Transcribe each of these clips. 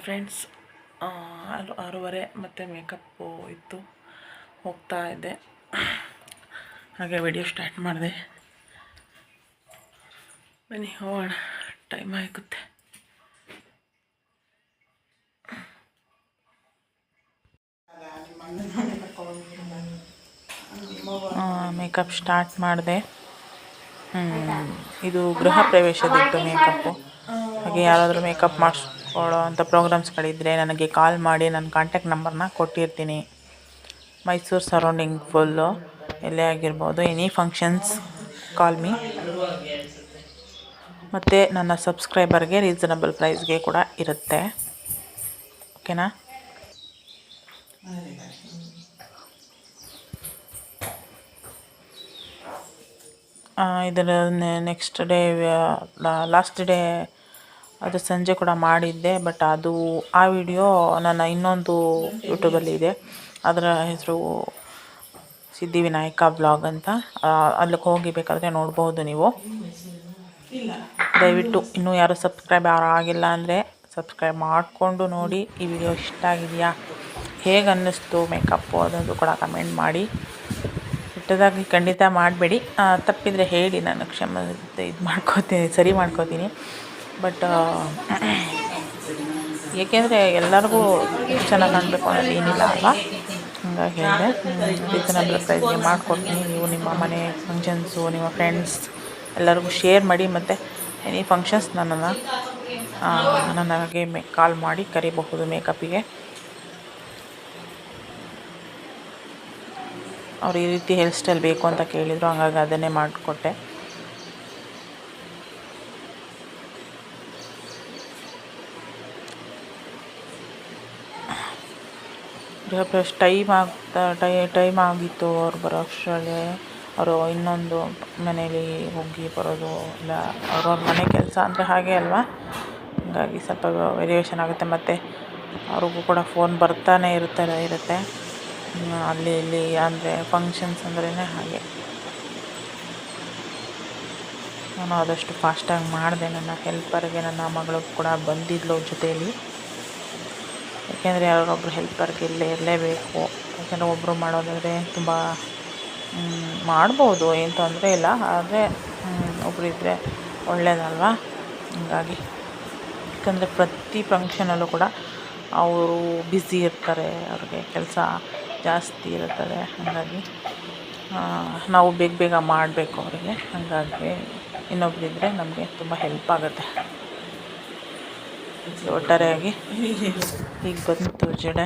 Friends, 6:30 ಮತ್ತು makeup ಇತ್ತು, ಹೋಗ್ತಾ ಇದ್ದೆ. ಹಾಗೆ ವಿಡಿಯೋ ಸ್ಟಾರ್ಟ್ ಮಾಡಿದೆ. ಬನ್ನಿ ಹೋಗೋಣ, ಟೈಮ್ ಆಗುತ್ತೆ. ಮೇಕಪ್ ಸ್ಟಾರ್ಟ್ ಮಾಡಿದೆ. ಇದು ಗೃಹ ಪ್ರವೇಶದಿತ್ತು ಮೇಕಪ್ಪು. ಹಾಗೆ ಯಾರಾದರೂ ಮೇಕಪ್ ಮಾಡಿಸ್ಕೊಳ್ಳೋ ಅಂಥ ಪ್ರೋಗ್ರಾಮ್ಸ್ಗಳಿದ್ದರೆ ನನಗೆ ಕಾಲ್ ಮಾಡಿ. ನನ್ನ ಕಾಂಟ್ಯಾಕ್ಟ್ ನಂಬರ್ನ ಕೊಟ್ಟಿರ್ತೀನಿ. ಮೈಸೂರು ಸರೌಂಡಿಂಗ್ ಫುಲ್ಲು ಎಲ್ಲೇ ಆಗಿರ್ಬೋದು, ಎನಿ ಫಂಕ್ಷನ್ಸ್ ಕಾಲ್ ಮೀ. ಮತ್ತು ನನ್ನ ಸಬ್ಸ್ಕ್ರೈಬರ್ಗೆ ರೀಸನಬಲ್ ಪ್ರೈಸ್ಗೆ ಕೂಡ ಇರುತ್ತೆ. ಓಕೆನಾ? ಇದರ ನೆಕ್ಸ್ಟ್ ಡೇ, ಲಾಸ್ಟ್ ಡೇ ಅದು ಸಂಜೆ ಕೂಡ ಮಾಡಿದ್ದೆ. ಬಟ್ ಅದು ಆ ವಿಡಿಯೋ ನನ್ನ ಇನ್ನೊಂದು ಯೂಟ್ಯೂಬಲ್ಲಿ ಇದೆ. ಅದರ ಹೆಸರು ಸಿದ್ಧಿವಿನಾಯಕ ಬ್ಲಾಗ್ ಅಂತ. ಅಲ್ಲಿಗೆ ಹೋಗಿ ಬೇಕಾದರೆ ನೋಡ್ಬೋದು ನೀವು. ದಯವಿಟ್ಟು ಇನ್ನೂ ಯಾರು ಸಬ್ಸ್ಕ್ರೈಬ್ ಆಗಿಲ್ಲ ಅಂದರೆ ಸಬ್ಸ್ಕ್ರೈಬ್ ಮಾಡಿಕೊಂಡು ನೋಡಿ. ಈ ವಿಡಿಯೋ ಇಷ್ಟ ಆಗಿದೆಯಾ, ಹೇಗೆ ಅನ್ನಿಸ್ತು ಮೇಕಪ್ಪು ಅದೊಂದು ಕೂಡ ಕಮೆಂಟ್ ಮಾಡಿ. ಕೆಟ್ಟದಾಗಿ ಖಂಡಿತ ಮಾಡಬೇಡಿ. ತಪ್ಪಿದರೆ ಹೇಳಿ, ನಾನು ಸರಿ ಮಾಡ್ಕೋತೀನಿ. ಬಟ್ ಏಕೆಂದರೆ ಎಲ್ಲರಿಗೂ ಚೆನ್ನಾಗಿ ಕಾಣಬೇಕು ಅನ್ನೋದು ಏನಿಲ್ಲ ಅಲ್ವಾ. ಹಂಗಾಗಿ ಹೇಳಿದೆ, ರೀಸನಬಲ್ ಪ್ರೈಸ್ಗೆ ಮಾಡಿಕೊಡ್ತೀನಿ. ನೀವು ನಿಮ್ಮ ಮನೆ ಫಂಕ್ಷನ್ಸು, ನಿಮ್ಮ ಫ್ರೆಂಡ್ಸ್ ಎಲ್ಲರಿಗೂ ಶೇರ್ ಮಾಡಿ. ಮತ್ತು ಎನಿ ಫಂಕ್ಷನ್ಸ್ ನನಗೆ ಕಾಲ್ ಮಾಡಿ ಕರಿಬಹುದು ಮೇಕಪ್ಪಿಗೆ. ಅವ್ರು ಈ ರೀತಿ ಹೇರ್ ಸ್ಟೈಲ್ ಬೇಕು ಅಂತ ಕೇಳಿದರು, ಹಂಗಾಗಿ ಅದನ್ನೇ ಮಾಡಿಕೊಟ್ಟೆ. ಗೃಹಪ್ರವೇಶ ಟೈಮ್ ಆಗಿತ್ತು. ಅವ್ರು ಬರೋ ಅಷ್ಟರಲ್ಲಿ ಅವರು ಇನ್ನೊಂದು ಮನೇಲಿ ಹೋಗಿ ಬರೋದು, ಇಲ್ಲ ಅವ್ರವ್ರ ಮನೆ ಕೆಲಸ ಅಂದರೆ ಹಾಗೆ ಅಲ್ವಾ. ಹಾಗಾಗಿ ಸ್ವಲ್ಪ ವೇರಿಯೇಷನ್ ಆಗುತ್ತೆ. ಮತ್ತು ಅವ್ರಿಗೂ ಕೂಡ ಫೋನ್ ಬರ್ತಾನೆ ಇರುತ್ತೆ. ಅಲ್ಲಿ ಇಲ್ಲಿ ಅಂದರೆ ಫಂಕ್ಷನ್ಸ್ ಅಂದ್ರೇ ಹಾಗೆ. ನಾನು ಆದಷ್ಟು ಫಾಸ್ಟಾಗಿ ಮಾಡಿದೆ. ನನ್ನ ಹೆಲ್ಪರ್ಗೆ, ನನ್ನ ಮಗಳು ಕೂಡ ಬಂದಿದ್ಲು ಜೊತೆಯಲ್ಲಿ. ಯಾಕೆಂದರೆ ಯಾರೊಬ್ಬರು ಹೆಲ್ಪರ್ಗೆ ಇರಲೇಬೇಕು. ಯಾಕೆಂದರೆ ಒಬ್ಬರು ಮಾಡೋದಾದರೆ ತುಂಬ ಮಾಡ್ಬೋದು, ಏನು ತೊಂದರೆ ಇಲ್ಲ. ಆದರೆ ಒಬ್ಬರು ಇದ್ದರೆ ಒಳ್ಳೆಯದಲ್ವಾ. ಹೀಗಾಗಿ ಯಾಕಂದರೆ ಪ್ರತಿ ಫಂಕ್ಷನಲ್ಲೂ ಕೂಡ ಅವರು ಬ್ಯುಸಿ ಇರ್ತಾರೆ, ಅವ್ರಿಗೆ ಕೆಲಸ ಜಾಸ್ತಿ ಇರುತ್ತದೆ. ಹಾಗಾಗಿ ನಾವು ಬೇಗ ಮಾಡಬೇಕು ಅವರಿಗೆ. ಹಾಗಾಗಿ ಇನ್ನೊಬ್ಬರಿದ್ದರೆ ನಮಗೆ ತುಂಬ ಹೆಲ್ಪ್ ಆಗುತ್ತೆ. ಒಟ್ಟಾರೆಯಾಗಿ ಹೀಗೆ ಬಂತು ಜಡೆ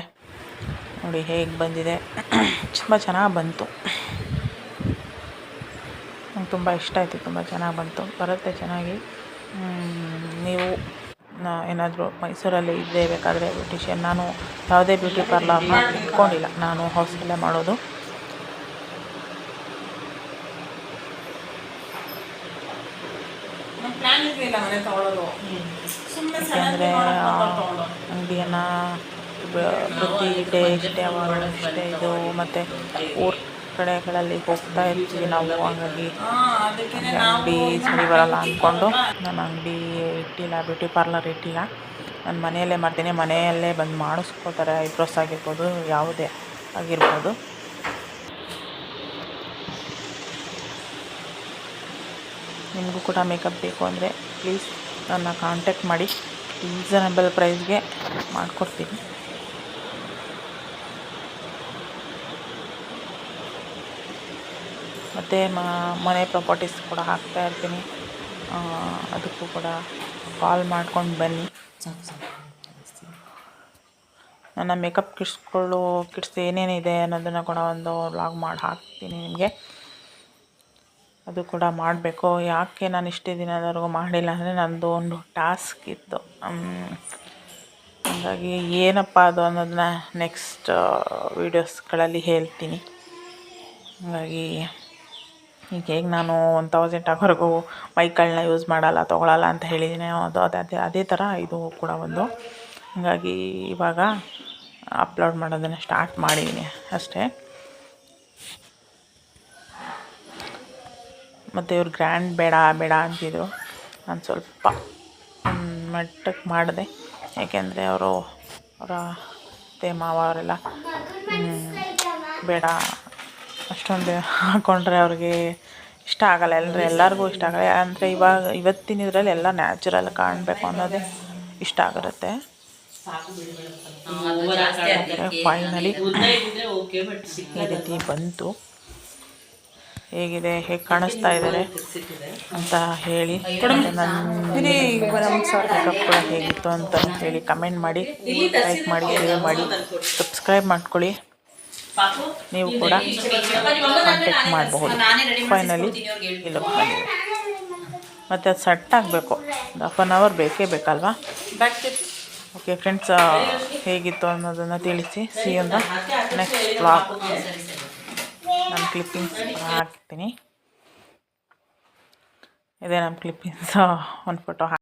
ನೋಡಿ, ಹೇಗೆ ಬಂದಿದೆ. ತುಂಬ ಚೆನ್ನಾಗಿ ಬಂತು. ನಂಗೆ ತುಂಬ ಇಷ್ಟ ಆಯಿತು, ತುಂಬ ಚೆನ್ನಾಗಿ ಬಂತು. ಬರುತ್ತೆ ಚೆನ್ನಾಗಿ. ನೀವು ಏನಾದರೂ ಮೈಸೂರಲ್ಲಿ ಇದ್ದೇ ಬೇಕಾದರೆ ಬ್ಯೂಟಿಷಿಯನ್, ನಾನು ಯಾವುದೇ ಬ್ಯೂಟಿ ಪಾರ್ಲರ್ನ ಇಟ್ಕೊಂಡಿಲ್ಲ, ನಾನು ಹೌಸಲ್ಲೇ ಮಾಡೋದು. ಯಾಕೆಂದರೆ ಅಂಗಡಿಯನ್ನು ಪ್ರತಿ ಡೇ ಇಷ್ಟೇ ಇಷ್ಟೇ ಇದು, ಮತ್ತು ಊರ ಕಡೆಗಳಲ್ಲಿ ಹೋಗ್ತಾ ಇರ್ತೀವಿ ನಾವು. ಹಾಗಾಗಿ ಅಂಗಡಿ ಸರಿ ಬರೋಲ್ಲ ಅಂದ್ಕೊಂಡು ನಾನು ಅಂಗಡಿ ಇಟ್ಟಿಲ್ಲ, ಬ್ಯೂಟಿ ಪಾರ್ಲರ್ ಇಟ್ಟಿಲ್ಲ. ನಾನು ಮನೆಯಲ್ಲೇ ಮಾಡ್ತೀನಿ. ಮನೆಯಲ್ಲೇ ಬಂದು ಮಾಡಿಸ್ಕೋತಾರೆ. ಐಬ್ರೋಸ್ ಆಗಿರ್ಬೋದು, ಯಾವುದೇ ಆಗಿರ್ಬೋದು. ನಿಮಗೂ ಕೂಡ ಮೇಕಪ್ ಬೇಕು ಅಂದರೆ ಪ್ಲೀಸ್ ನನ್ನ ಕಾಂಟ್ಯಾಕ್ಟ್ ಮಾಡಿ. ರೀಸನಬಲ್ ಪ್ರೈಸ್ಗೆ ಮಾಡಿಕೊಡ್ತೀನಿ. ಮತ್ತು ಮನೆ ಪ್ರಾಪರ್ಟೀಸ್ ಕೂಡ ಹಾಕ್ತಾ ಇರ್ತೀನಿ. ಅದಕ್ಕೂ ಕೂಡ ಕಾಲ್ ಮಾಡ್ಕೊಂಡು ಬನ್ನಿ. ನನ್ನ ಮೇಕಪ್ ಕಿಟ್ಸ್ ಏನೇನಿದೆ ಅನ್ನೋದನ್ನು ಕೂಡ ಒಂದು ವ್ಲಾಗ್ ಮಾಡಿ ಹಾಕ್ತೀನಿ ನಿಮಗೆ. ಅದು ಕೂಡ ಮಾಡಬೇಕು. ಯಾಕೆ ನಾನು ಇಷ್ಟೇ ದಿನದವರೆಗೂ ಮಾಡಿಲ್ಲ ಅಂದರೆ ನನ್ನದು ಒಂದು ಟಾಸ್ಕ್ ಇತ್ತು. ಹಾಗಾಗಿ ಏನಪ್ಪ ಅದು ಅನ್ನೋದನ್ನ ನೆಕ್ಸ್ಟ್ ವೀಡಿಯೋಸ್ಗಳಲ್ಲಿ ಹೇಳ್ತೀನಿ. ಹಾಗಾಗಿ ಈಗ ಹೇಗೆ ನಾನು 1000 ಆಗೋವರೆಗೂ ಮೈಕಳನ್ನ ಯೂಸ್ ತೊಗೊಳಲ್ಲ ಅಂತ ಹೇಳಿದ್ದೀನಿ. ಅದು ಅದೇ ಥರ ಇದು ಕೂಡ ಒಂದು. ಹಾಗಾಗಿ ಇವಾಗ ಅಪ್ಲೋಡ್ ಮಾಡೋದನ್ನು ಸ್ಟಾರ್ಟ್ ಮಾಡಿದ್ದೀನಿ ಅಷ್ಟೇ. ಮತ್ತು ಇವ್ರು ಗ್ರ್ಯಾಂಡ್ ಬೇಡ ಅಂತಿದ್ರು. ನಾನು ಸ್ವಲ್ಪ ಮಟ್ಟಕ್ಕೆ ಮಾಡಿದೆ. ಏಕೆಂದರೆ ಅವರ ಅತ್ತೆ ಮಾವ ಅವರೆಲ್ಲ ಬೇಡ ಅಷ್ಟೊಂದು ಹಾಕ್ಕೊಂಡ್ರೆ ಅವ್ರಿಗೆ ಇಷ್ಟ ಆಗಲ್ಲ, ಎಲ್ಲರಿಗೂ ಇಷ್ಟ ಆಗಲ್ಲ. ಅಂದರೆ ಇವತ್ತಿನ ಇದರಲ್ಲಿ ಎಲ್ಲ ನ್ಯಾಚುರಲ್ ಕಾಣಬೇಕು ಅನ್ನೋದೇ ಇಷ್ಟ ಆಗಿರುತ್ತೆ. ಫೈನಲಿ ಈ ರೀತಿ ಬಂತು. ಹೇಗೆ ಕಾಣಿಸ್ತಾ ಇದ್ದಾರೆ ಅಂತ ಹೇಳಿ, ನನ್ನ ಮೇಕಪ್ ಕೂಡ ಹೇಗಿತ್ತು ಅಂತ ಹೇಳಿ ಕಮೆಂಟ್ ಮಾಡಿ, ಲೈಕ್ ಮಾಡಿ, ಶೇರ್ ಮಾಡಿ, ಸಬ್ಸ್ಕ್ರೈಬ್ ಮಾಡ್ಕೊಳ್ಳಿ. ನೀವು ಕೂಡ ಕಾಂಟ್ಯಾಕ್ಟ್ ಮಾಡಬಹುದು. ಫೈನಲಿ ಇಲ್ಲ ಮತ್ತು ಅದು ಸೆಟ್ ಆಗಬೇಕು, ಒಂದು ಹಾಫ್ ಆನ್ ಅವರ್ ಬೇಕಲ್ವಾ. ಓಕೆ ಫ್ರೆಂಡ್ಸ್, ಹೇಗಿತ್ತು ಅನ್ನೋದನ್ನು ತಿಳಿಸಿ. See you in the next vlog. ನಾನು ಕ್ಲಿಪ್ಪಿಂಗ್ಸ್ ಹಾಕ್ತೀನಿ. ಇದೇ ನಮ್ಮ ಕ್ಲಿಪ್ಪಿಂಗ್ಸ್ ಒಂದು ಫೋಟೋ